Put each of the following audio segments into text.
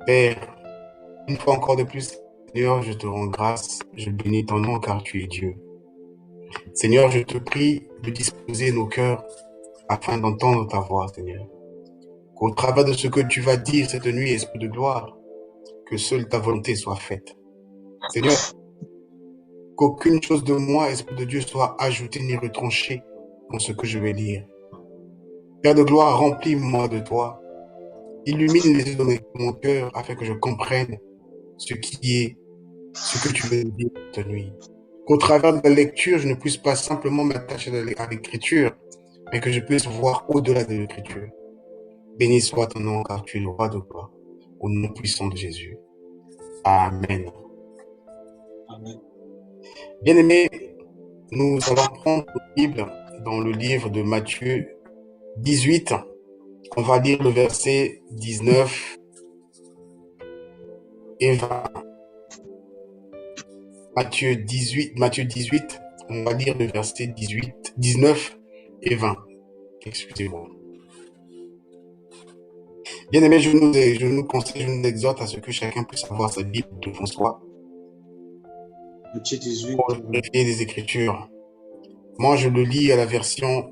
Père, une fois encore de plus, Seigneur, je te rends grâce, je bénis ton nom car tu es Dieu. Seigneur, je te prie de disposer nos cœurs afin d'entendre ta voix, Seigneur. Qu'au travers de ce que tu vas dire cette nuit, Esprit de gloire, que seule ta volonté soit faite. Seigneur, qu'aucune chose de moi, Esprit de Dieu, soit ajoutée ni retranchée dans ce que je vais lire. Père de gloire, remplis-moi de toi. Illumine les yeux de mon cœur afin que je comprenne ce que tu veux dire cette nuit. Qu'au travers de la lecture, je ne puisse pas simplement m'attacher à l'écriture, mais que je puisse voir au-delà de l'écriture. Béni soit ton nom, car tu es le roi de gloire. Au nom puissant de Jésus. Amen. Amen. Bien-aimés, nous allons prendre la Bible dans le livre de Matthieu 18. On va lire le verset 19 et 20. Matthieu 18, on va lire le verset 19 et 20. Excusez-moi. Bien-aimés, je nous conseille, je nous exhorte à ce que chacun puisse avoir sa Bible devant soi. Matthieu 18. Pour vérifier les Écritures. Moi, je le lis à la version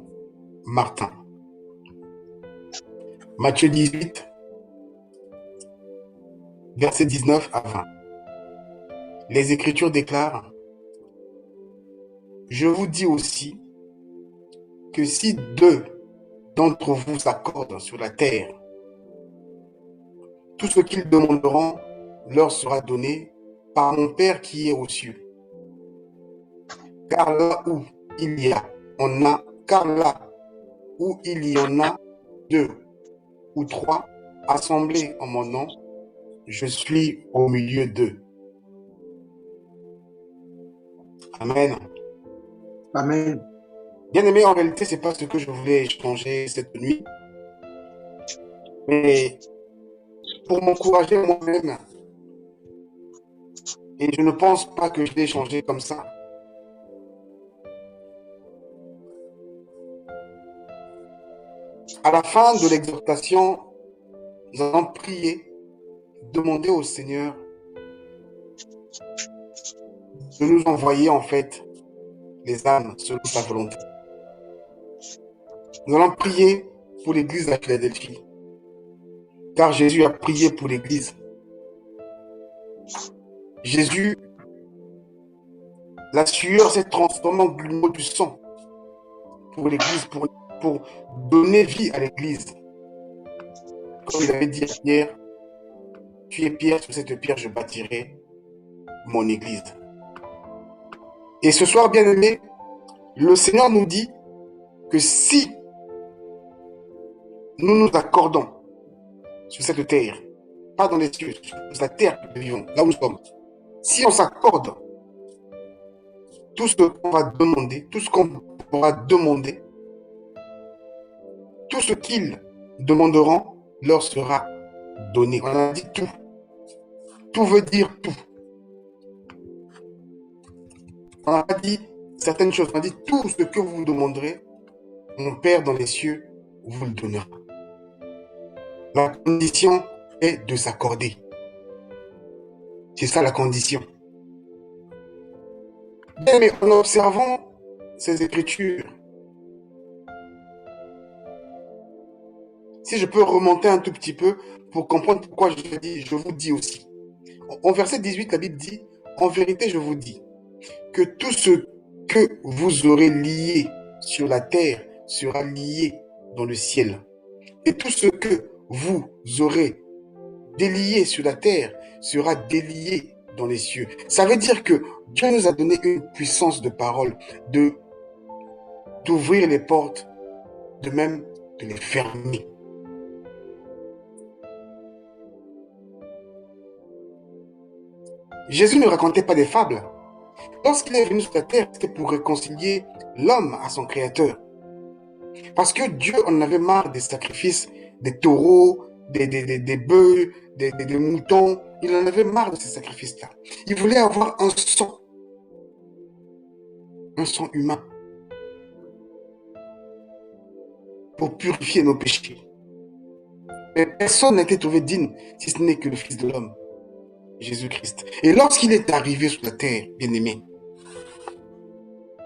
Martin. Matthieu 18, verset 19 à 20. Les Écritures déclarent: je vous dis aussi que si deux d'entre vous s'accordent sur la terre, tout ce qu'ils demanderont leur sera donné par mon Père qui est aux cieux. Car là où il y en a deux ou trois assemblés en mon nom, je suis au milieu d'eux. Amen. Amen. Bien aimé, en réalité, c'est pas ce que je voulais échanger cette nuit. Mais pour m'encourager moi-même, et je ne pense pas que je l'ai échangé comme ça. À la fin de l'exhortation, nous allons prier, demander au Seigneur de nous envoyer en fait les âmes selon sa volonté. Nous allons prier pour l'église de Philadelphie, car Jésus a prié pour l'église. Jésus, la sueur s'est transformée en grumeaux du sang pour l'église, pour donner vie à l'église. Comme il avait dit à Pierre, tu es Pierre, sur cette pierre je bâtirai mon église. Et ce soir, bien aimé, le Seigneur nous dit que si nous nous accordons sur cette terre, pas dans les cieux, sur la terre que nous vivons, là où nous sommes, si on s'accorde, tout ce qu'on va demander, tout ce qu'on pourra demander, tout ce qu'ils demanderont leur sera donné. On a dit tout. Tout veut dire tout. On n'a pas dit certaines choses. On a dit tout ce que vous demanderez, mon Père dans les cieux vous le donnera. La condition est de s'accorder. C'est ça la condition. Bien, mais en observant ces écritures, si je peux remonter un tout petit peu pour comprendre pourquoi je vous dis aussi. En verset 18, la Bible dit, en vérité, je vous dis que tout ce que vous aurez lié sur la terre sera lié dans le ciel. Et tout ce que vous aurez délié sur la terre sera délié dans les cieux. Ça veut dire que Dieu nous a donné une puissance de parole, d'ouvrir les portes, de même de les fermer. Jésus ne racontait pas des fables. Lorsqu'il est venu sur la terre, c'était pour réconcilier l'homme à son créateur. Parce que Dieu en avait marre des sacrifices, des taureaux, des bœufs, des moutons. Il en avait marre de ces sacrifices-là. Il voulait avoir un sang humain, pour purifier nos péchés. Mais personne n'a été trouvé digne, si ce n'est que le Fils de l'homme, Jésus-Christ. Et lorsqu'il est arrivé sur la terre, bien-aimé,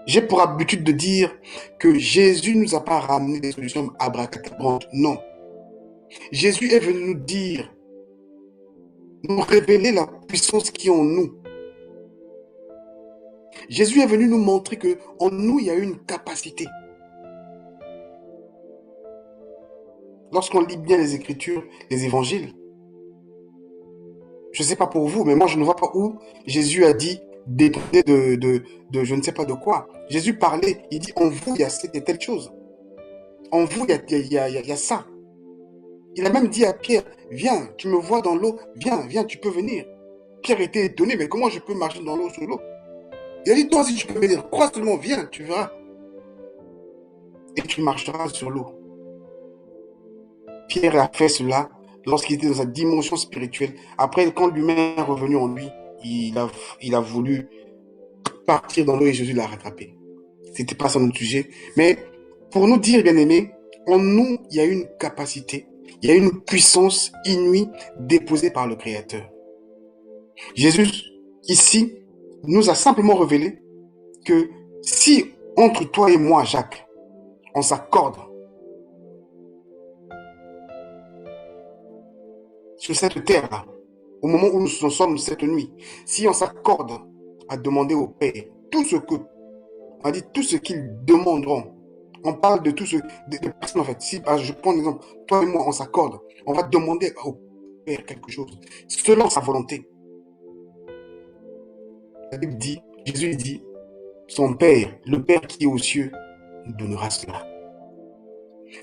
j'ai pour habitude de dire que Jésus ne nous a pas ramené des solutions abracadabrantes. Non. Jésus est venu nous dire, nous révéler la puissance qui est en nous. Jésus est venu nous montrer qu'en nous, il y a une capacité. Lorsqu'on lit bien les Écritures, les Évangiles, je ne sais pas pour vous, mais moi, je ne vois pas où Jésus a dit dépendez de je ne sais pas de quoi. Jésus parlait, il dit en vous, il y a cette et telle chose. En vous, il y a ça. Il a même dit à Pierre, viens, tu me vois dans l'eau, viens, tu peux venir. Pierre était étonné, mais comment je peux marcher dans l'eau, sur l'eau? Il a dit, toi aussi tu peux venir, crois seulement, viens, tu verras. Et tu marcheras sur l'eau. Pierre a fait cela lorsqu'il était dans sa dimension spirituelle. Après, quand l'humain est revenu en lui, il a voulu partir dans l'eau et Jésus l'a rattrapé. C'était pas ça notre sujet. Mais pour nous dire, bien-aimés, en nous, il y a une capacité, il y a une puissance inouïe déposée par le Créateur. Jésus, ici, nous a simplement révélé que si entre toi et moi, Jacques, on s'accorde sur cette terre-là, au moment où nous en sommes cette nuit, si on s'accorde à demander au Père tout ce que, on dit tout ce qu'ils demanderont, on parle de tout ce, de personnes en fait, si je prends l'exemple, toi et moi on s'accorde, on va demander au Père quelque chose, selon sa volonté. La Bible dit, Jésus dit, son Père, le Père qui est aux cieux, nous donnera cela.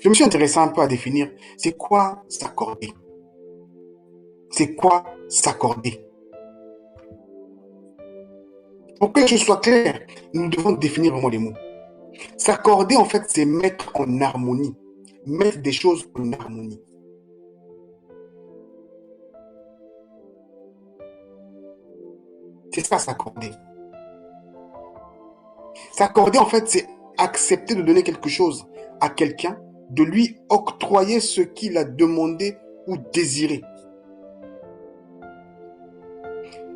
Je me suis intéressé un peu à définir, c'est quoi s'accorder? C'est quoi s'accorder? Pour que les choses soient claires, nous devons définir vraiment les mots. S'accorder, en fait, c'est mettre en harmonie. Mettre des choses en harmonie. C'est ça, s'accorder. S'accorder, en fait, c'est accepter de donner quelque chose à quelqu'un, de lui octroyer ce qu'il a demandé ou désiré.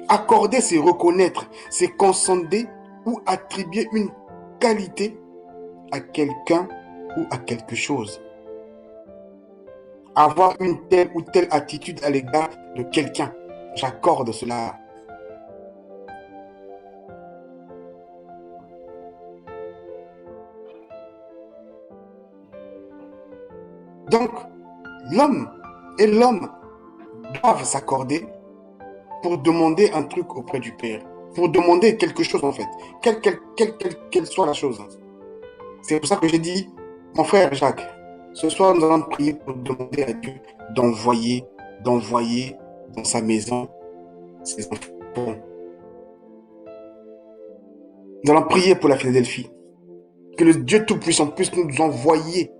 Accorder, c'est reconnaître, c'est consenter ou attribuer une qualité à quelqu'un ou à quelque chose. Avoir une telle ou telle attitude à l'égard de quelqu'un. J'accorde cela. Donc, l'homme et l'homme doivent s'accorder pour demander un truc auprès du Père. Pour demander quelque chose en fait. Quelle soit la chose. C'est pour ça que j'ai dit, mon frère Jacques, ce soir nous allons prier pour demander à Dieu d'envoyer dans sa maison ses enfants. Nous allons prier pour la Philadelphie. Que le Dieu Tout-Puissant puisse nous envoyer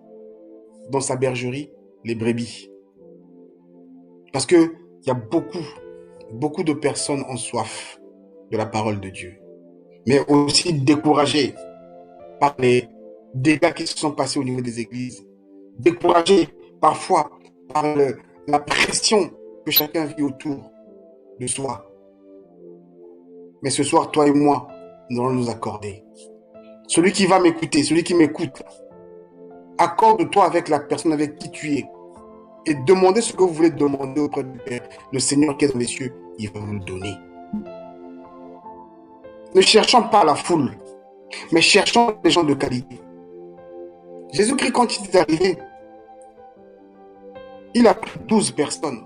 dans sa bergerie les brebis. Parce qu'il y a beaucoup de personnes en soif de la parole de Dieu. Mais aussi découragées par les dégâts qui se sont passés au niveau des églises. Découragés parfois par la pression que chacun vit autour de soi. Mais ce soir, toi et moi, nous allons nous accorder. Celui qui va m'écouter, celui qui m'écoute, accorde-toi avec la personne avec qui tu es et demandez ce que vous voulez demander auprès du Père. Le Seigneur qui est dans les cieux, il va vous le donner. Ne cherchons pas la foule, mais cherchons des gens de qualité. Jésus-Christ, quand il est arrivé, il a pris 12 personnes,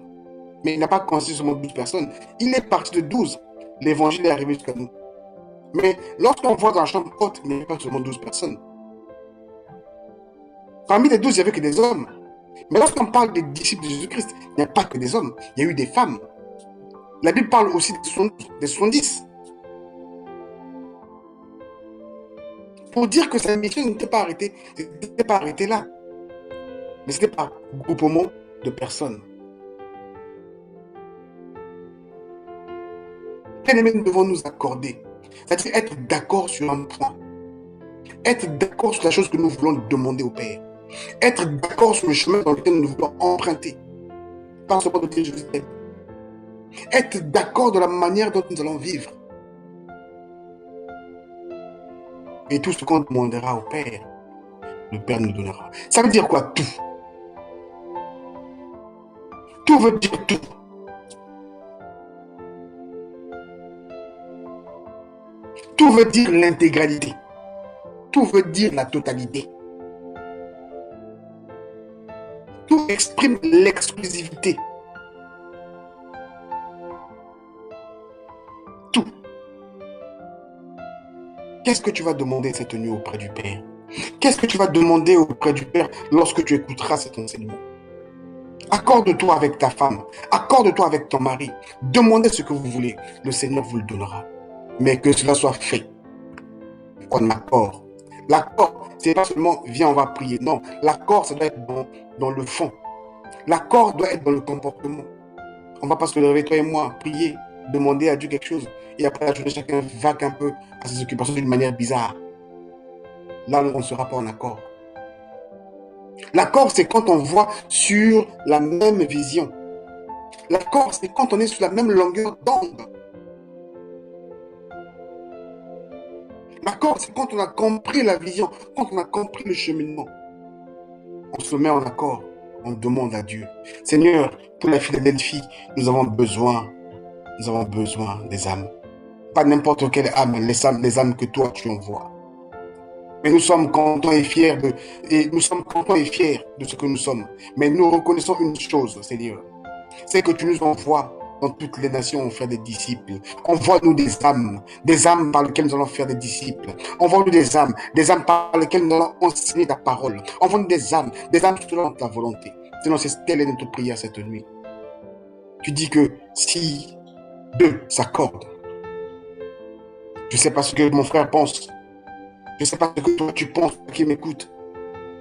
mais il n'a pas considéré seulement 12 personnes. Il est parti de 12. L'évangile est arrivé jusqu'à nous. Mais lorsqu'on voit dans la chambre haute, il n'y avait pas seulement 12 personnes. Parmi les 12, il n'y avait que des hommes. Mais lorsqu'on parle des disciples de Jésus-Christ, il n'y a pas que des hommes, il y a eu des femmes. La Bible parle aussi des 70. Pour dire que sa mission n'était pas arrêtée là. Mais c'était par groupement de personnes. Bien-aimés, nous devons nous accorder. C'est-à-dire être d'accord sur un point. Être d'accord sur la chose que nous voulons demander au Père. Être d'accord sur le chemin dans lequel nous voulons emprunter. Pas seulement de dire je t'aime. Être d'accord de la manière dont nous allons vivre. Et tout ce qu'on demandera au Père, le Père nous donnera. Ça veut dire quoi, tout? Tout veut dire tout. Tout veut dire l'intégralité. Tout veut dire la totalité. Tout exprime l'exclusivité. Tout. Qu'est-ce que tu vas demander cette nuit auprès du Père? Qu'est-ce que tu vas demander auprès du Père lorsque tu écouteras cet enseignement? Accorde-toi avec ta femme. Accorde-toi avec ton mari. Demandez ce que vous voulez. Le Seigneur vous le donnera. Mais que cela soit fait en accord. L'accord, c'est pas seulement viens, on va prier. Non, l'accord, ça doit être dans le fond. L'accord doit être dans le comportement. On va pas se lever, toi et moi, prier, demander à Dieu quelque chose. Et après la journée, chacun vague un peu à ses occupations d'une manière bizarre. Là, on ne sera pas en accord. L'accord, c'est quand on voit sur la même vision. L'accord, c'est quand on est sur la même longueur d'onde. L'accord, c'est quand on a compris la vision, quand on a compris le cheminement. On se met en accord, on demande à Dieu. Seigneur, pour la Philadelphie, nous avons besoin des âmes. Pas n'importe quelle âme, les âmes que toi tu envoies. Mais nous sommes contents et fiers de ce que nous sommes. Mais nous reconnaissons une chose, Seigneur, c'est que tu nous envoies dans toutes les nations faire des disciples. Envoie-nous des âmes par lesquelles nous allons faire des disciples. Envoie-nous des âmes par lesquelles nous allons enseigner ta parole. Envoie-nous des âmes selon ta volonté. Sinon, c'est telle est notre prière cette nuit. Tu dis que si deux s'accordent, je ne sais pas ce que mon frère pense, je ne sais pas ce que toi tu penses, qui m'écoute.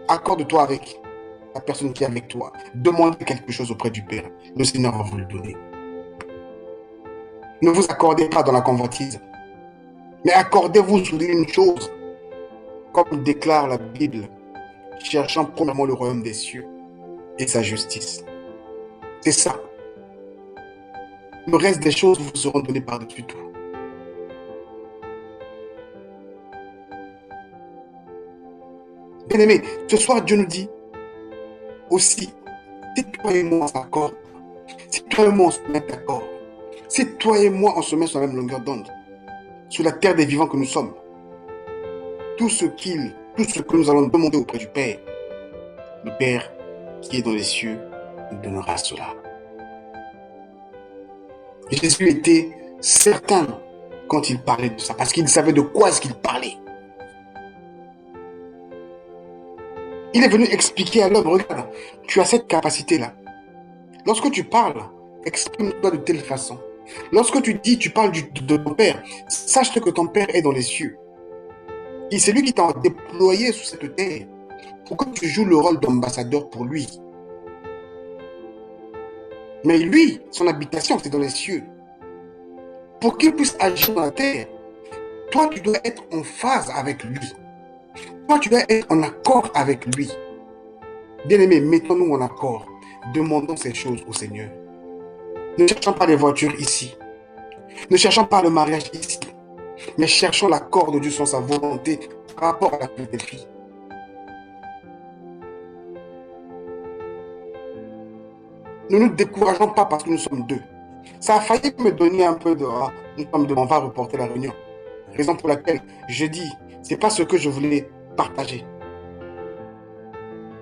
Accorde-toi avec la personne qui est avec toi. Demande quelque chose auprès du Père. Le Seigneur va vous le donner. Ne vous accordez pas dans la convoitise, mais accordez-vous sur une chose, comme déclare la Bible, cherchant premièrement le royaume des cieux et sa justice. C'est ça. Le reste des choses vous seront données par-dessus tout. Bien-aimés, ce soir, Dieu nous dit aussi, si toi et moi on s'accorde, si toi et moi on se met d'accord, si toi et moi on se met sur la même longueur d'onde, sur la terre des vivants que nous sommes, tout ce que nous allons demander auprès du Père, le Père qui est dans les cieux nous donnera cela. Jésus était certain quand il parlait de ça, parce qu'il savait de quoi est-ce qu'il parlait. Il est venu expliquer à l'homme, regarde, tu as cette capacité-là. Lorsque tu parles, exprime-toi de telle façon. Lorsque tu parles de ton Père, sache que ton Père est dans les cieux. Et c'est lui qui t'a déployé sur cette terre pour que tu joues le rôle d'ambassadeur pour lui. Mais lui, son habitation, c'est dans les cieux. Pour qu'il puisse agir dans la terre, toi, tu dois être en phase avec lui. Toi, tu dois être en accord avec lui. Bien-aimés, mettons-nous en accord. Demandons ces choses au Seigneur. Ne cherchons pas les voitures ici. Ne cherchons pas le mariage ici. Mais cherchons l'accord de Dieu sur sa volonté par rapport à la Philadelphie. Ne nous décourageons pas parce que nous sommes deux. Ça a failli me donner un peu de... on va reporter la réunion. Raison pour laquelle je dis, c'est pas ce que je voulais partager.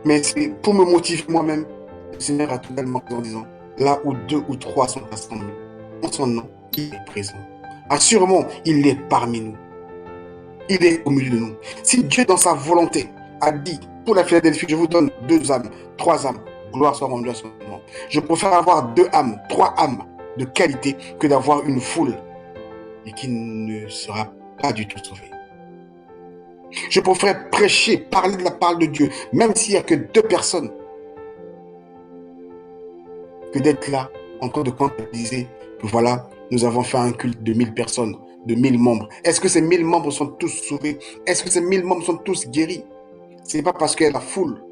Mais c'est pour me motiver moi-même. Le Seigneur a totalement raison en disant, là où 2 ou 3 sont assemblés, en son nom, il est présent. Assurément, il est parmi nous. Il est au milieu de nous. Si Dieu, dans sa volonté, a dit, pour la Philadelphie, je vous donne 2 âmes, 3 âmes, gloire soit rendue à son nom. Je préfère avoir 2 âmes, 3 âmes de qualité que d'avoir une foule et qui ne sera pas du tout sauvée. Je préfère prêcher, parler de la parole de Dieu, même s'il n'y a que 2 personnes, que d'être là en train de comptabiliser que voilà, nous avons fait un culte de 1000 personnes, de 1000 membres. Est-ce que ces 1000 membres sont tous sauvés? Est-ce que ces 1000 membres sont tous guéris? Ce n'est pas parce qu'il y a la foule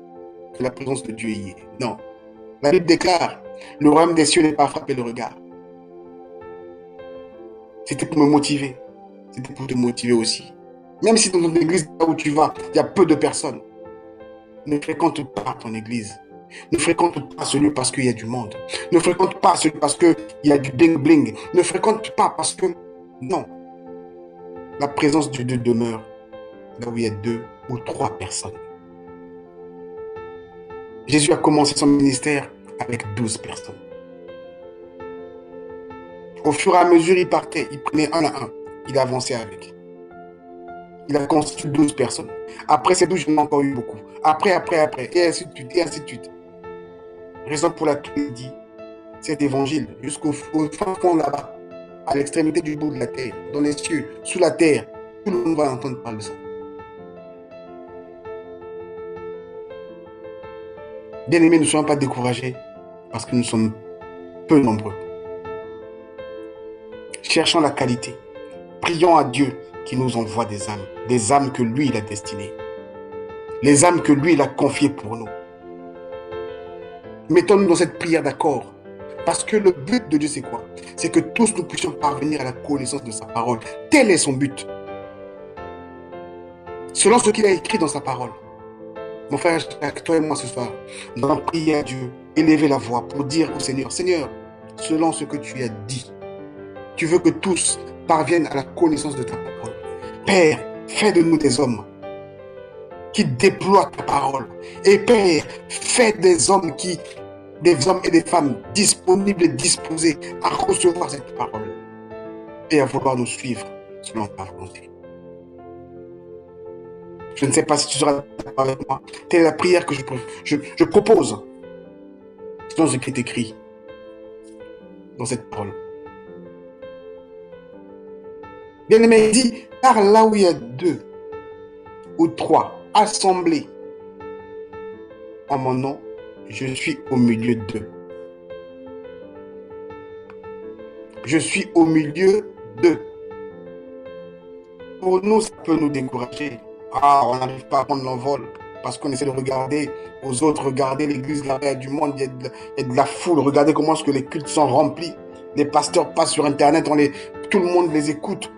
que la présence de Dieu y est. Non. La Bible déclare, le royaume des cieux n'est pas frappé le regard. C'était pour me motiver. C'était pour te motiver aussi. Même si dans ton église, là où tu vas, il y a peu de personnes, ne fréquente pas ton église. Ne fréquente pas celui parce qu'il y a du monde. Ne fréquente pas celui parce qu'il y a du bling-bling. Ne fréquente pas parce que... Non. La présence de Dieu demeure là où il y a 2 ou 3 personnes. Jésus a commencé son ministère avec 12 personnes. Au fur et à mesure, il partait, il prenait un à un. Il avançait avec. Il a constitué 12 personnes. Après ces 12, j'en ai encore eu beaucoup. Après, et ainsi de suite, et ainsi de suite. Raison pour laquelle il dit cet évangile jusqu'au fin fond là-bas, à l'extrémité du bout de la terre, dans les cieux, sous la terre, tout le monde va entendre parler de ça. Bien-aimés, ne soyons pas découragés parce que nous sommes peu nombreux. Cherchons la qualité. Prions à Dieu qui nous envoie des âmes que lui, il a destinées. Les âmes que lui, il a confiées pour nous. Mettons-nous dans cette prière d'accord. Parce que le but de Dieu, c'est quoi? C'est que tous nous puissions parvenir à la connaissance de sa parole. Tel est son but. Selon ce qu'il a écrit dans sa parole. Mon frère, toi et moi ce soir, nous allons prier à Dieu, élever la voix pour dire au Seigneur, Seigneur, selon ce que tu as dit, tu veux que tous parviennent à la connaissance de ta parole. Père, fais de nous des hommes qui déploient ta parole. Et Père, fais des hommes et des femmes disponibles et disposés à recevoir cette parole et à vouloir nous suivre selon ta volonté. Je ne sais pas si tu seras d'accord avec moi. Telle est la prière que je propose dans ce qui est écrit dans cette parole. Bien-aimé, il dit, car là où il y a 2 ou 3 assemblés en mon nom, je suis au milieu d'eux. Je suis au milieu d'eux. Pour nous, ça peut nous décourager. On n'arrive pas à prendre l'envol parce qu'on essaie de regarder aux autres, regarder l'église, là, il y a du monde, il y a de la foule. Regardez comment est-ce que les cultes sont remplis. Les pasteurs passent sur Internet, tout le monde les écoute.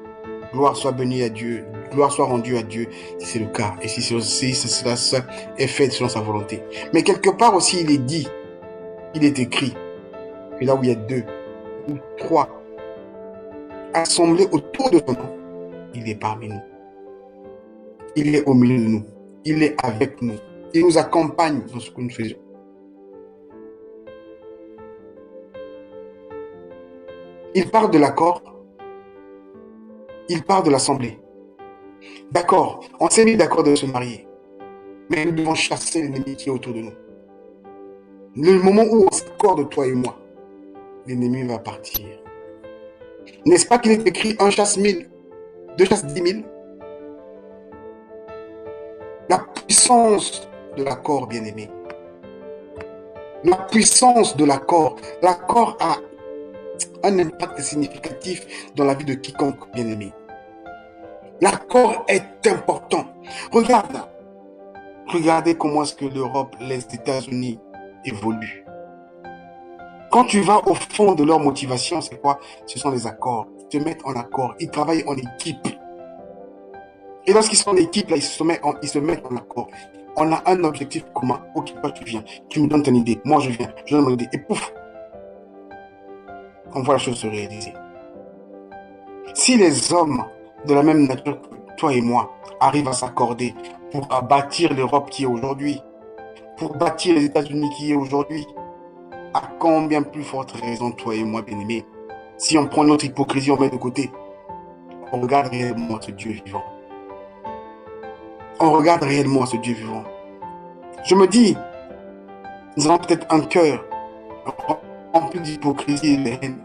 Gloire soit bénie à Dieu, gloire soit rendue à Dieu, si c'est le cas, et si cela est fait selon sa volonté. Mais quelque part aussi, il est écrit, que là où il y a 2 ou 3 assemblés autour de son nom, il est parmi nous. Il est au milieu de nous. Il est avec nous. Il nous accompagne dans ce que nous faisons. Il part de l'accord. Il part de l'assemblée. D'accord, on s'est mis d'accord de se marier. Mais nous devons chasser l'ennemi qui est autour de nous. Le moment où on s'accorde, toi et moi, l'ennemi va partir. N'est-ce pas qu'il est écrit 1 chasse 1000, 2 chasse 10 000? La puissance de l'accord, bien-aimé. La puissance de l'accord. L'accord a un impact significatif dans la vie de quiconque, bien-aimé. L'accord est important. Regardez comment est-ce que l'Europe, les États-Unis évoluent. Quand tu vas au fond de leur motivation, c'est quoi? Ce sont les accords. Ils se mettent en accord. Ils travaillent en équipe. Et lorsqu'ils sont en équipe, là, ils se mettent en accord. On a un objectif commun. Ok, toi tu viens. Tu me donnes ton idée. Moi je viens. Je donne mon idée. Et pouf, on voit la chose se réaliser. Si les hommes de la même nature que toi et moi arrivent à s'accorder pour bâtir l'Europe qui est aujourd'hui, pour bâtir les États-Unis qui est aujourd'hui, à combien plus forte raison toi et moi, bien-aimés, si on prend notre hypocrisie, on met de côté, on regarde réellement ce Dieu vivant. On regarde réellement ce Dieu vivant. Je me dis, nous avons peut-être un cœur rempli d'hypocrisie et de haine.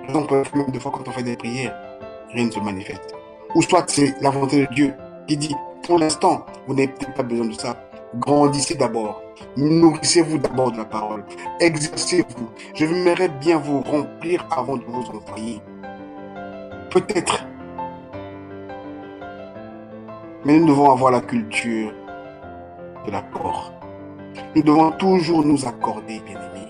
Raison pour laquelle même des fois quand on fait des prières, rien ne se manifeste. Ou soit c'est la volonté de Dieu qui dit, pour l'instant, vous n'avez peut-être pas besoin de ça. Grandissez d'abord. Nourrissez-vous d'abord de la parole. Exercez-vous. Je m'aimerais bien vous remplir avant de vous envoyer. Peut-être. Mais nous devons avoir la culture de l'accord. Nous devons toujours nous accorder, bien-aimés.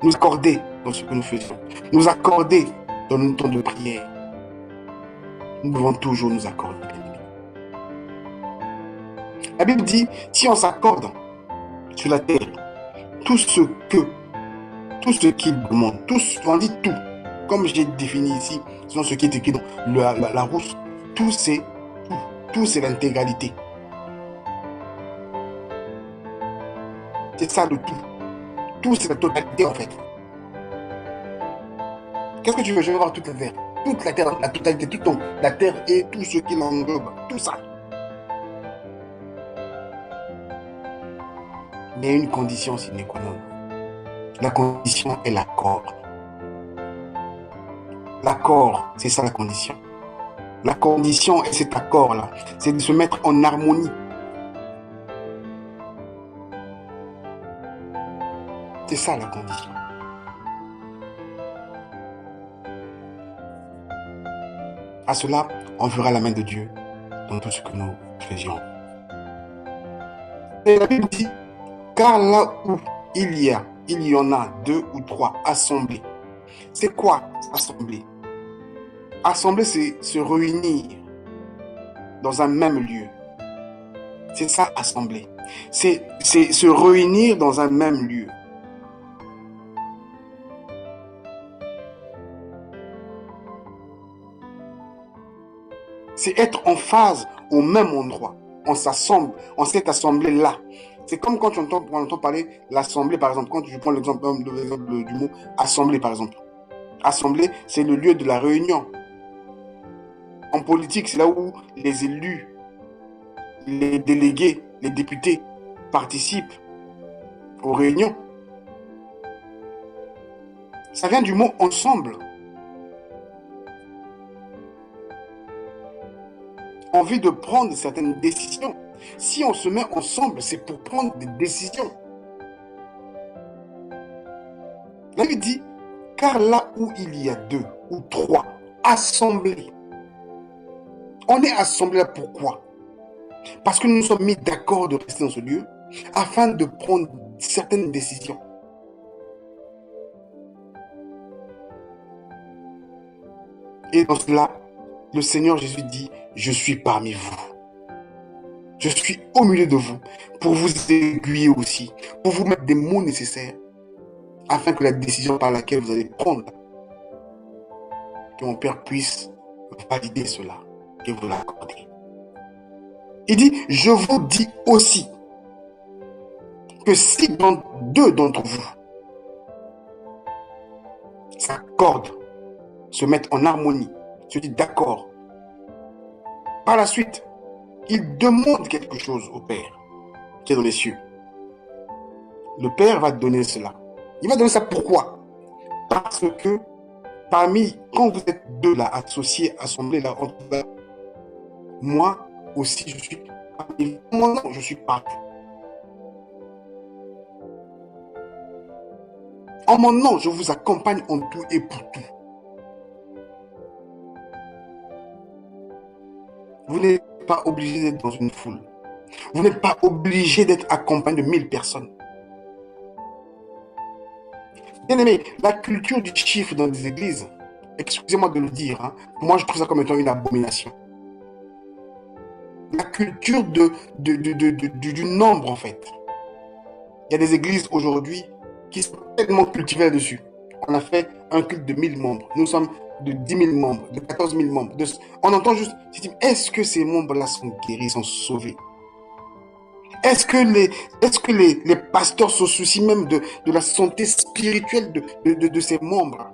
nous accorder dans ce que nous faisons, nous accorder dans nos temps de prière. Nous devons toujours nous accorder. La Bible dit, si on s'accorde sur la terre, tout ce qu'il demande, on dit tout, comme j'ai défini ici, selon ce qui est écrit dans la rousse, tout c'est l'intégralité. C'est ça le tout. Tout c'est la totalité en fait. Qu'est-ce que tu veux? Je veux voir toute la terre. Toute la terre, la totalité, la terre et tout ce qui l'englobe, tout ça. Mais il y a une condition sine qua non. La condition est l'accord. L'accord, c'est ça la condition. La condition est cet accord-là, c'est de se mettre en harmonie. C'est ça la condition. À cela, on verra la main de Dieu dans tout ce que nous faisions. Et la Bible dit, car là où il y en a 2 ou 3 assemblés. C'est quoi assembler? Assembler, c'est se réunir dans un même lieu. C'est ça, assembler. C'est se réunir dans un même lieu. C'est être en phase au même endroit. On s'assemble, on s'est assemblé là. C'est comme quand on entend parler l'assemblée, par exemple. Quand je prends l'exemple du mot assemblée, par exemple. Assemblée, c'est le lieu de la réunion. En politique, c'est là où les élus, les délégués, les députés participent aux réunions. Ça vient du mot ensemble. Envie de prendre certaines décisions. Si on se met ensemble, c'est pour prendre des décisions. Là, il dit, car là où il y a 2 ou 3 assemblés, on est assemblés là pourquoi? Parce que nous nous sommes mis d'accord de rester dans ce lieu afin de prendre certaines décisions. Et dans cela, le Seigneur Jésus dit, je suis parmi vous. Je suis au milieu de vous pour vous aiguiller aussi, pour vous mettre des mots nécessaires afin que la décision par laquelle vous allez prendre, que mon Père puisse valider cela, que vous l'accordez. Il dit, je vous dis aussi que si 2 d'entre vous s'accordent, se mettent en harmonie, se disent d'accord, par la suite, il demande quelque chose au Père qui est dans les cieux. Le Père va donner cela. Il va donner ça pourquoi? Parce que quand vous êtes 2 là, associés, assemblés là, moi aussi je suis parmi vous. Moi non, je suis partout. En mon nom, je vous accompagne en tout et pour tout. Vous n'êtes pas obligé d'être dans une foule. Vous n'êtes pas obligé d'être accompagné de 1000 personnes. Bien aimé, la culture du chiffre dans les églises, excusez-moi de le dire, hein, moi je trouve ça comme étant une abomination. La culture du nombre en fait. Il y a des églises aujourd'hui qui sont tellement cultivées là-dessus. On a fait un culte de 1000 membres. Nous sommes de 10 000 membres, de 14 000 membres. On entend juste, est-ce que ces membres-là sont guéris, sont sauvés? Est-ce que les pasteurs se soucient même de la santé spirituelle de ces membres?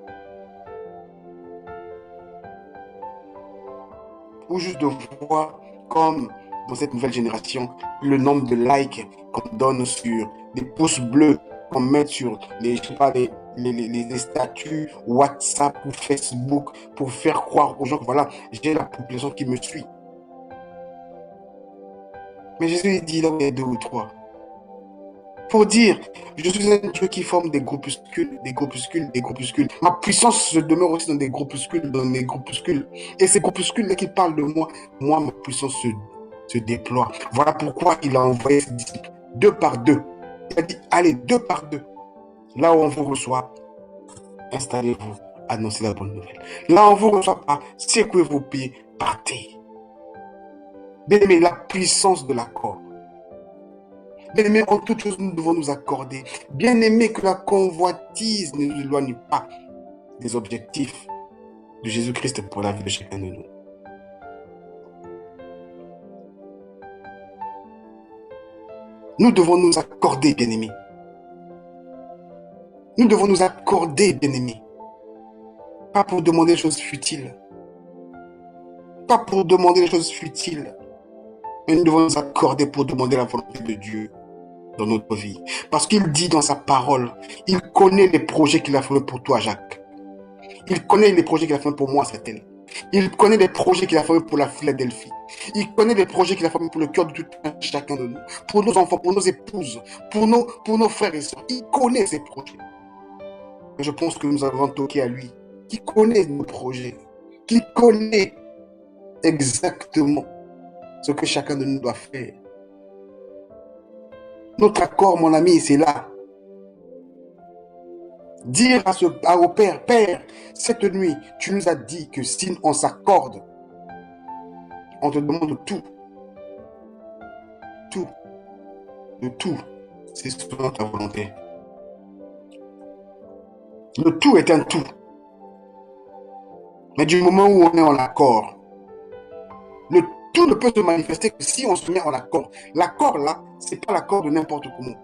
Ou juste de voir, comme dans cette nouvelle génération, le nombre de likes qu'on donne sur des pouces bleus qu'on met sur les statuts WhatsApp ou Facebook pour faire croire aux gens que voilà, j'ai la population qui me suit. Mais Jésus dit là où il y a 2 ou 3. Pour dire, je suis un Dieu qui forme des groupuscules, des groupuscules, des groupuscules. Ma puissance se demeure aussi dans des groupuscules, dans des groupuscules. Et ces groupuscules-là qui parlent de moi, ma puissance se déploie. Voilà pourquoi il a envoyé ses disciples 2 par 2. Il a dit, allez, 2 par 2. Là où on vous reçoit, Installez-vous, annoncez la bonne nouvelle. Là, on ne vous reçoit pas, secouez vos pieds, partez. Bien-aimés, la puissance de l'accord. Bien-aimés, en toutes choses, nous devons nous accorder. Bien-aimés, que la convoitise ne nous éloigne pas des objectifs de Jésus-Christ pour la vie de chacun de nous. Nous devons nous accorder, bien-aimés. Nous devons nous accorder, bien-aimés. Pas pour demander des choses futiles. Pas pour demander des choses futiles. Mais nous devons nous accorder pour demander la volonté de Dieu dans notre vie. Parce qu'il dit dans sa parole, il connaît les projets qu'il a formés pour toi, Jacques. Il connaît les projets qu'il a formés pour moi, c'est-elle. Il connaît les projets qu'il a formés pour la Philadelphie. Il connaît les projets qu'il a formés pour le cœur de tout chacun de nous. Pour nos enfants, pour nos épouses, pour nos frères et sœurs. Il connaît ces projets. Et je pense que nous avons toqué à lui, qui connaît nos projets, qui connaît exactement ce que chacun de nous doit faire. Notre accord, mon ami, c'est là. Dire au Père, Père, cette nuit, tu nous as dit que si on s'accorde, on te demande tout. Tout. Le tout, c'est selon ta volonté. Le tout est un tout. Mais du moment où on est en accord, le tout ne peut se manifester que si on se met en accord. L'accord là, c'est pas l'accord de n'importe comment.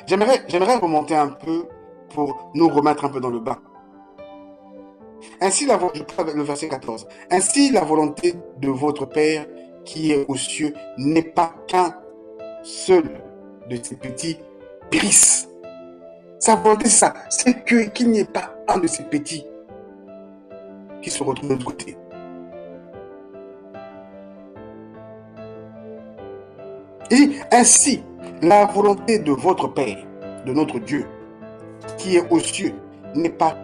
J'aimerais remonter un peu pour nous remettre un peu dans le bain. Ainsi, le verset 14. Ainsi, la volonté de votre Père qui est aux cieux n'est pas qu'un seul de ces petits périsse. Sa volonté, c'est ça. C'est qu'il n'y ait pas un de ces petits qui se retrouve de l'autre côté. Et ainsi, la volonté de votre Père, de notre Dieu, qui est aux cieux, n'est pas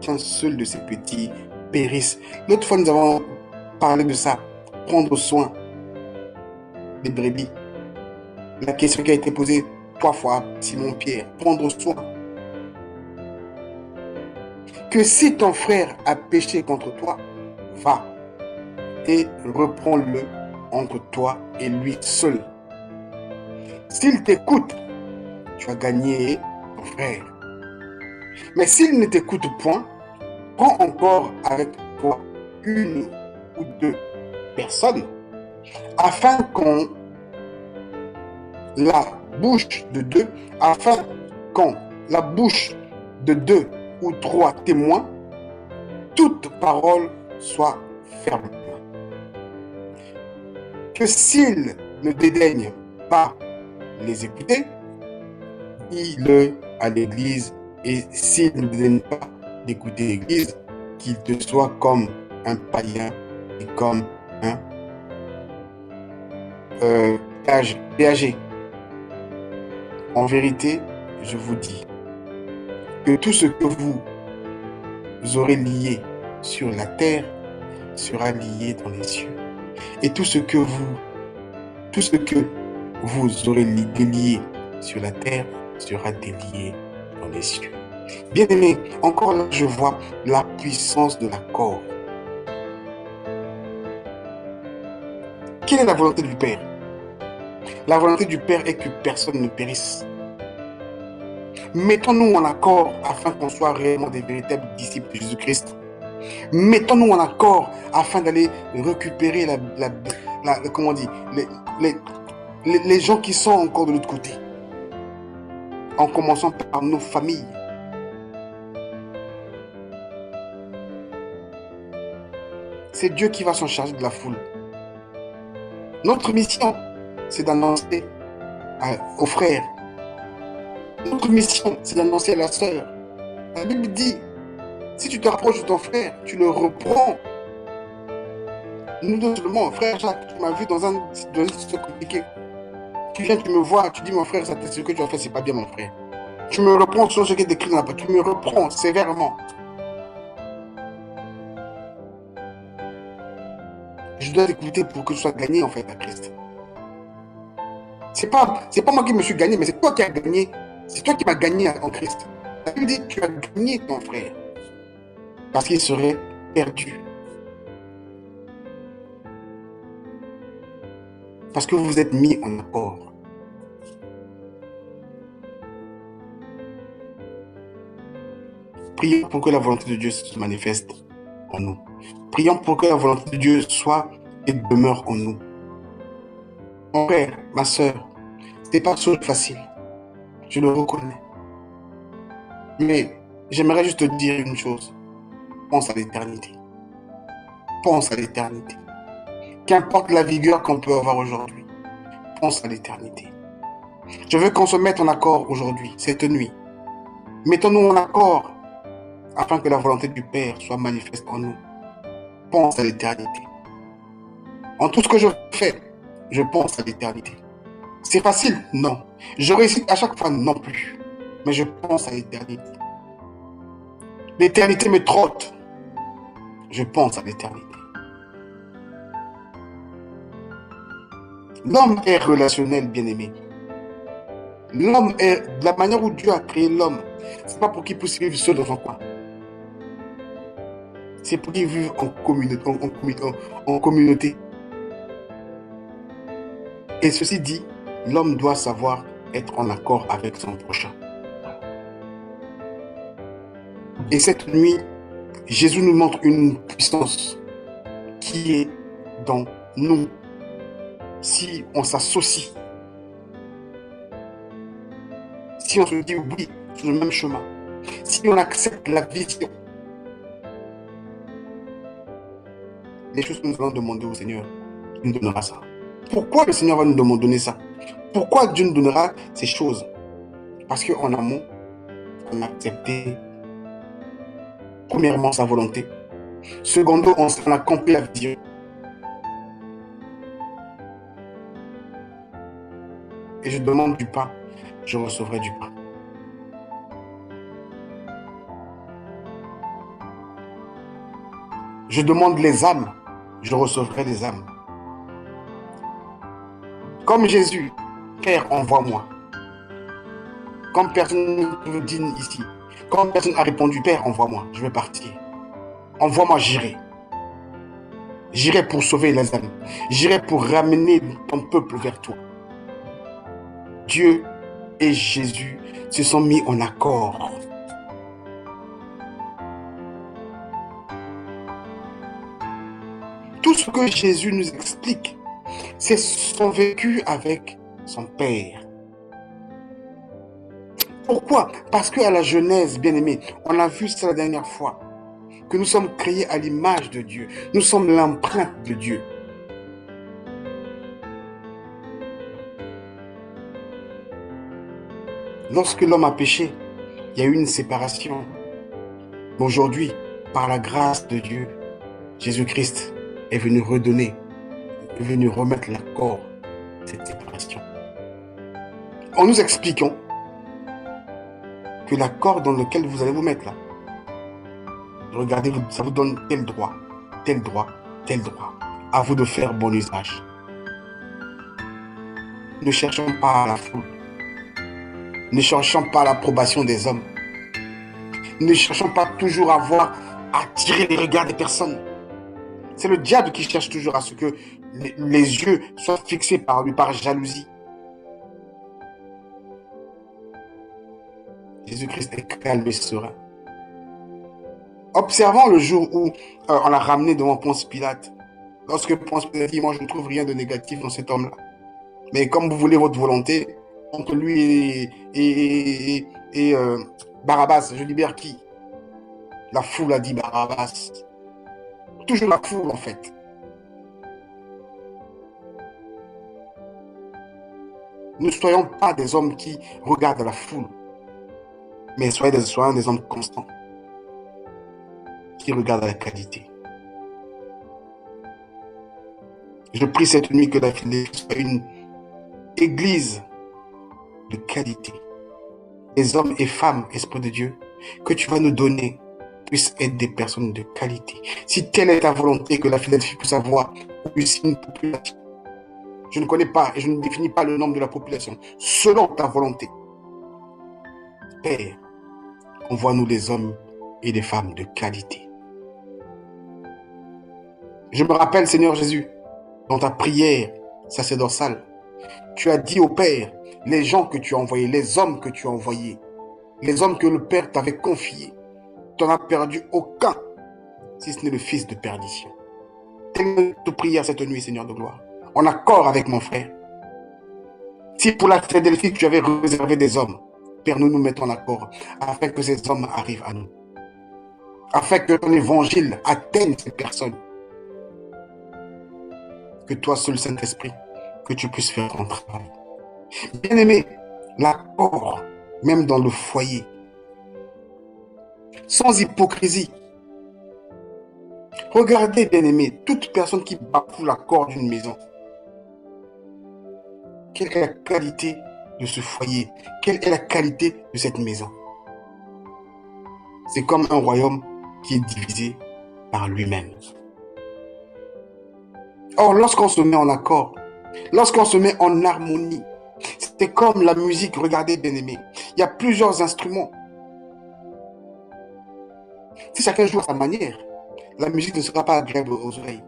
qu'un seul de ces petits périsse. L'autre fois, nous avons parlé de ça. Prendre soin des brebis. La question qui a été posée 3 fois à Simon-Pierre. Prendre soin. Que si ton frère a péché contre toi, va et reprends-le entre toi et lui seul. S'il t'écoute, tu as gagné ton frère. Mais s'il ne t'écoute point, prends encore avec toi 1 ou 2 personnes, afin qu'on la bouche de 2 ou 3 témoins, toute parole soit ferme. Que s'il ne dédaigne pas les écouter, dis-le à l'église, et s'il ne dédaigne pas d'écouter l'église, qu'il te soit comme un païen et comme un péager. En vérité, je vous dis que tout ce que vous aurez lié sur la terre sera lié dans les cieux. Et tout ce que vous aurez délié sur la terre sera délié dans les cieux. Bien-aimés, encore là, je vois la puissance de l'accord. Quelle est la volonté du Père? La volonté du Père est que personne ne périsse. Mettons-nous en accord afin qu'on soit réellement des véritables disciples de Jésus-Christ. Mettons-nous en accord afin d'aller récupérer les gens qui sont encore de l'autre côté. En commençant par nos familles. C'est Dieu qui va s'en charger de la foule. Notre mission, c'est d'annoncer aux frères. Notre mission, c'est d'annoncer à la sœur. La Bible dit, si tu te rapproches de ton frère, tu le reprends. Nous deux seulement, frère Jacques, tu m'as vu dans un situation compliqué. Tu viens, tu me vois, tu dis, mon frère, ce que tu as fait, c'est pas bien, mon frère. Tu me reprends sur ce qui est écrit dans la Bible. Tu me reprends sévèrement. Je dois t'écouter pour que tu sois gagné, en fait, à Christ. C'est pas moi qui me suis gagné, mais c'est toi qui as gagné C'est toi qui m'as gagné en Christ. La Bible dit que tu as gagné ton frère. Parce qu'il serait perdu. Parce que vous vous êtes mis en accord. Prions pour que la volonté de Dieu se manifeste en nous. Prions pour que la volonté de Dieu soit et demeure en nous. Mon frère, ma soeur, ce n'est pas toujours facile. Je le reconnais. Mais j'aimerais juste te dire une chose. Pense à l'éternité. Pense à l'éternité. Qu'importe la vigueur qu'on peut avoir aujourd'hui, pense à l'éternité. Je veux qu'on se mette en accord aujourd'hui, cette nuit. Mettons-nous en accord afin que la volonté du Père soit manifeste en nous. Pense à l'éternité. En tout ce que je fais, je pense à l'éternité. C'est facile? Non. Je réussis à chaque fois? Non plus. Mais je pense à l'éternité. L'éternité me trotte. Je pense à l'éternité. L'homme est relationnel, bien-aimé. L'homme est, de la manière où Dieu a créé l'homme, c'est pas pour qu'il puisse vivre seul dans son coin. C'est pour qu'il vive en communauté. Et ceci dit, l'homme doit savoir être en accord avec son prochain. Et cette nuit, Jésus nous montre une puissance qui est dans nous. Si on s'associe, si on se dit oui sur le même chemin, si on accepte la vision, les choses que nous allons demander au Seigneur, il nous donnera ça. Pourquoi le Seigneur va nous donner ça? Pourquoi Dieu nous donnera ces choses? Parce qu'en amont, on a accepté premièrement sa volonté. Secondo, on a compris la vision. Et je demande du pain, je recevrai du pain. Je demande les âmes, je recevrai les âmes. Comme Jésus, Père, envoie-moi. Comme personne ne dit ici, comme personne a répondu, Père, envoie-moi, je vais partir. Envoie-moi, j'irai. J'irai pour sauver les âmes. J'irai pour ramener ton peuple vers toi. Dieu et Jésus se sont mis en accord. Tout ce que Jésus nous explique, c'est son vécu avec son Père. Pourquoi? Parce qu'à la Genèse, bien-aimé, on a vu ça la dernière fois, que nous sommes créés à l'image de Dieu. Nous sommes l'empreinte de Dieu. Lorsque l'homme a péché, il y a eu une séparation. Mais aujourd'hui, par la grâce de Dieu, Jésus-Christ est venu redonner, est venu remettre l'accord, cette séparation. En nous expliquant que l'accord dans lequel vous allez vous mettre là, regardez, ça vous donne tel droit, tel droit, tel droit. À vous de faire bon usage. Ne cherchons pas la foule. Ne cherchons pas l'approbation des hommes. Ne cherchons pas toujours à attirer les regards des personnes. C'est le diable qui cherche toujours à ce que les yeux soient fixés par lui, par jalousie. Jésus-Christ est calme et serein. Observons le jour où on l'a ramené devant Ponce Pilate. Lorsque Ponce Pilate dit, moi je ne trouve rien de négatif dans cet homme-là. Mais comme vous voulez votre volonté, entre lui et Barabbas, je libère qui? La foule a dit Barabbas. Toujours la foule en fait. Ne soyons pas des hommes qui regardent la foule, mais soyons des hommes constants, qui regardent la qualité. Je prie cette nuit que la Philadelphie soit une église de qualité. Les hommes et femmes, Esprit de Dieu, que tu vas nous donner puissent être des personnes de qualité. Si telle est ta volonté, que la Philadelphie puisse avoir une population. Je ne connais pas et je ne définis pas le nombre de la population. Selon ta volonté. Père, envoie-nous des hommes et des femmes de qualité. Je me rappelle, Seigneur Jésus, dans ta prière sacerdotale, tu as dit au Père, les gens que tu as envoyés, les hommes que tu as envoyés, les hommes que le Père t'avait confiés, tu n'en as perdu aucun, si ce n'est le fils de perdition. Telle est notre prière cette nuit, Seigneur de gloire, en accord avec mon frère. Si pour la Philadelphie, tu avais réservé des hommes, Père, nous nous mettons en accord afin que ces hommes arrivent à nous. Afin que ton évangile atteigne ces personnes. Que toi seul, Saint-Esprit, que tu puisses faire ton travail. Bien-aimé, l'accord, même dans le foyer, sans hypocrisie. Regardez, bien-aimé, toute personne qui bafoue l'accord d'une maison. Quelle est la qualité de ce foyer? Quelle est la qualité de cette maison? C'est comme un royaume qui est divisé par lui-même. Or, lorsqu'on se met en accord, lorsqu'on se met en harmonie, c'est comme la musique. Regardez, bien-aimé, il y a plusieurs instruments. Si chacun joue à sa manière, la musique ne sera pas agréable aux oreilles.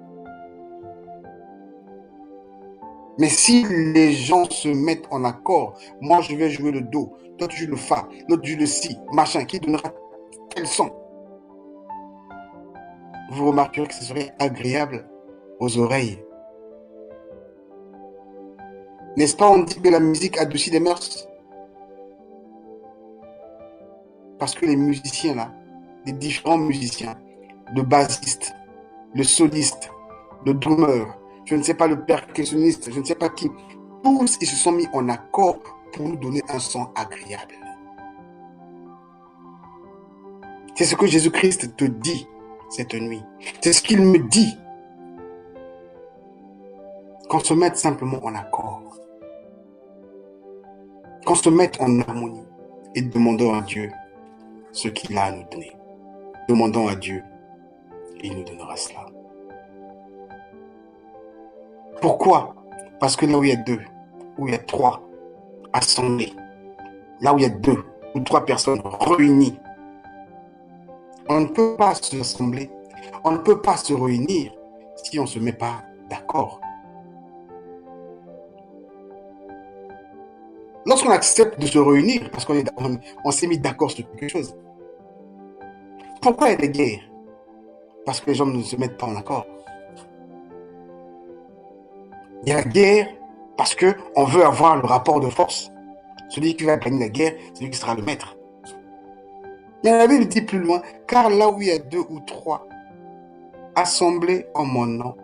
Mais si les gens se mettent en accord, moi je vais jouer le do, toi tu joues le fa, l'autre joue le si, machin, qui donnera tel son. Vous remarquerez que ce serait agréable aux oreilles. N'est-ce pas, on dit que la musique adoucit les mœurs? Parce que les musiciens là, les différents musiciens, le bassiste, le soliste, le drummer, je ne sais pas, le percussionniste, je ne sais pas qui, tous ils se sont mis en accord pour nous donner un son agréable. C'est ce que Jésus-Christ te dit cette nuit. C'est ce qu'il me dit. Qu'on se mette simplement en accord. Qu'on se mette en harmonie et demandons à Dieu ce qu'il a à nous donner. Demandons à Dieu et il nous donnera cela. Pourquoi? Parce que là où il y a deux, où il y a trois assemblés, là où il y a deux ou trois personnes réunies, on ne peut pas se rassembler, on ne peut pas se réunir si on ne se met pas d'accord. Lorsqu'on accepte de se réunir, parce qu'on s'est mis d'accord sur quelque chose, pourquoi il y a des guerres? Parce que les gens ne se mettent pas en accord. Il y a la guerre parce qu'on veut avoir le rapport de force. Celui qui va gagner la guerre, c'est lui qui sera le maître. Mais la Bible dit plus loin, car là où il y a deux ou trois assemblés en mon nom,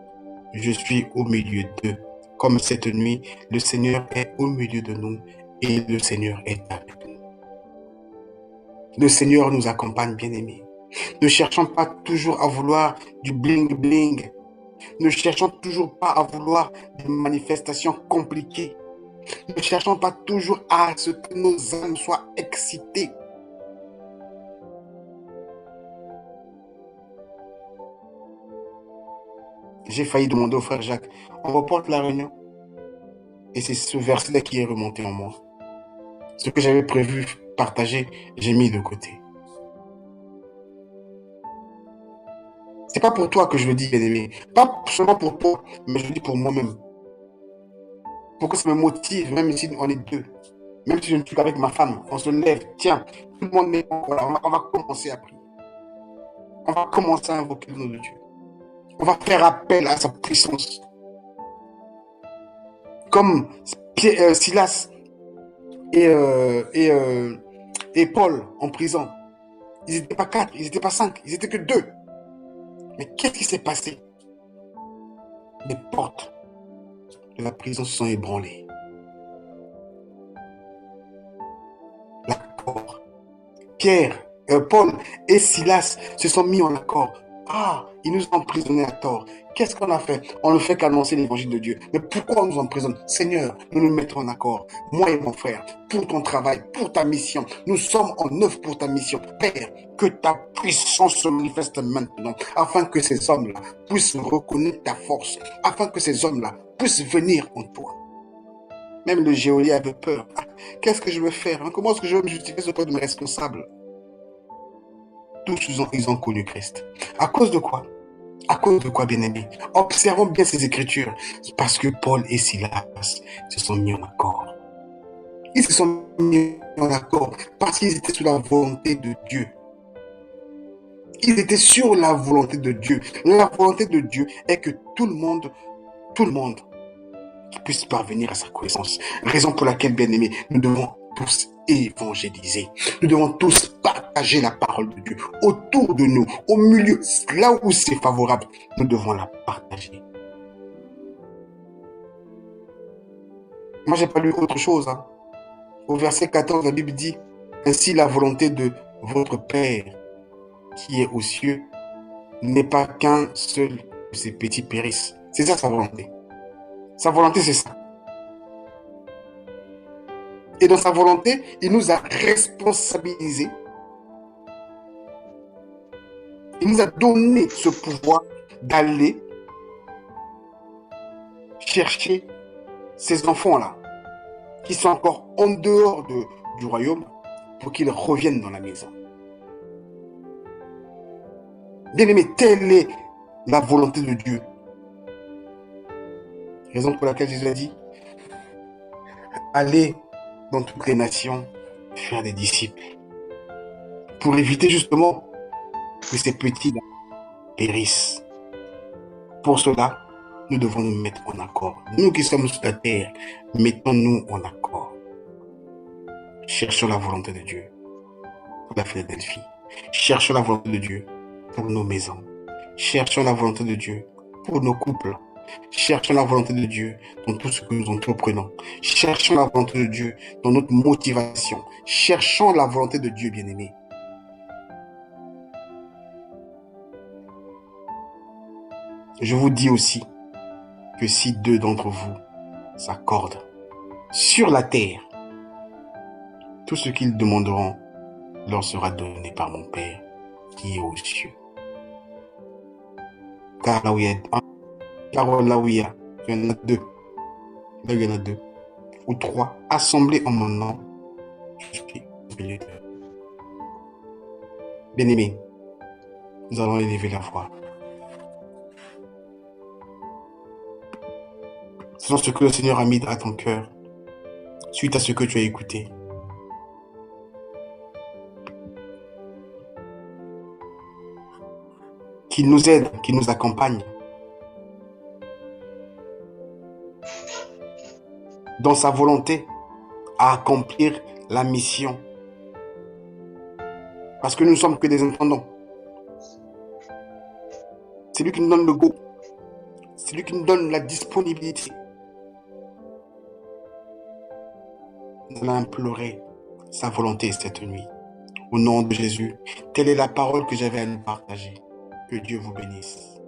je suis au milieu d'eux. Comme cette nuit, le Seigneur est au milieu de nous et le Seigneur est avec nous. Le Seigneur nous accompagne, bien-aimés. Ne cherchons pas toujours à vouloir du bling-bling. Ne cherchons toujours pas à vouloir des manifestations compliquées. Ne cherchons pas toujours à ce que nos âmes soient excitées. J'ai failli demander au frère Jacques, on reporte la réunion. Et c'est ce verset-là qui est remonté en moi. Ce que j'avais prévu partager, j'ai mis de côté. C'est pas pour toi que je le dis, bien-aimé. Pas seulement pour toi, mais je le dis pour moi-même. Pour que ça me motive, même si on est deux. Même si je ne suis qu'avec ma femme, on se lève. Tiens, tout le monde n'est pas encore là. On va commencer à prier. On va commencer à invoquer le nom de Dieu. On va faire appel à sa puissance. Comme Silas et Paul en prison. Ils n'étaient pas 4, ils n'étaient pas 5, ils n'étaient que 2. Mais qu'est-ce qui s'est passé? Les portes de la prison se sont ébranlées. L'accord. Paul et Silas se sont mis en accord. Ah, ils nous ont emprisonnés à tort. Qu'est-ce qu'on a fait? On ne fait qu'annoncer l'évangile de Dieu. Mais pourquoi on nous emprisonne? Seigneur, nous nous mettons en accord, moi et mon frère, pour ton travail, pour ta mission. Nous sommes en œuvre pour ta mission. Père, que ta puissance se manifeste maintenant, afin que ces hommes-là puissent reconnaître ta force, afin que ces hommes-là puissent venir en toi. Même le geôlier avait peur. Ah, qu'est-ce que je vais faire, hein? Comment est-ce que je vais me justifier auprès de mes responsables? Tous ils ont connu Christ. À cause de quoi? À cause de quoi, bien-aimés? Observons bien ces Écritures. Parce que Paul et Silas se sont mis en accord. Ils se sont mis en accord parce qu'ils étaient sous la volonté de Dieu. Ils étaient sur la volonté de Dieu. La volonté de Dieu est que tout le monde puisse parvenir à sa connaissance. Raison pour laquelle, bien-aimés, nous devons tous évangéliser. Nous devons tous partager la parole de Dieu autour de nous, au milieu, là où c'est favorable. Nous devons la partager. Moi, j'ai pas lu autre chose. Hein. Au verset 14, la Bible dit, « Ainsi la volonté de votre Père qui est aux cieux n'est pas qu'un seul de ces petits périssent. » C'est ça sa volonté. Sa volonté, c'est ça. Et dans sa volonté, il nous a responsabilisés. Il nous a donné ce pouvoir d'aller chercher ces enfants-là, qui sont encore en dehors du royaume, pour qu'ils reviennent dans la maison. Bien-aimé, telle est la volonté de Dieu. Raison pour laquelle Jésus a dit, allez dans toutes les nations faire des disciples. Pour éviter justement que ces petits périssent. Pour cela, nous devons nous mettre en accord. Nous qui sommes sur la terre, mettons-nous en accord. Cherchons la volonté de Dieu pour la Philadelphie. Cherchons la volonté de Dieu pour nos maisons. Cherchons la volonté de Dieu pour nos couples. Cherchons la volonté de Dieu dans tout ce que nous entreprenons. Cherchons la volonté de Dieu dans notre motivation. Cherchons la volonté de Dieu, bien-aimés. Je vous dis aussi que si 2 d'entre vous s'accordent sur la terre, tout ce qu'ils demanderont leur sera donné par mon Père qui est aux cieux. Car là où il y a là où il y en a 2, là où il y en a 2 ou 3 assemblés en mon nom, je suis au milieu d'eux. Bien-aimés, nous allons élever la voix. Selon ce que le Seigneur a mis à ton cœur, suite à ce que tu as écouté. Qu'il nous aide, qu'il nous accompagne dans sa volonté à accomplir la mission. Parce que nous ne sommes que des intendants. C'est lui qui nous donne le go. C'est lui qui nous donne la disponibilité. Nous allons implorer sa volonté cette nuit. Au nom de Jésus, telle est la parole que j'avais à nous partager. Que Dieu vous bénisse.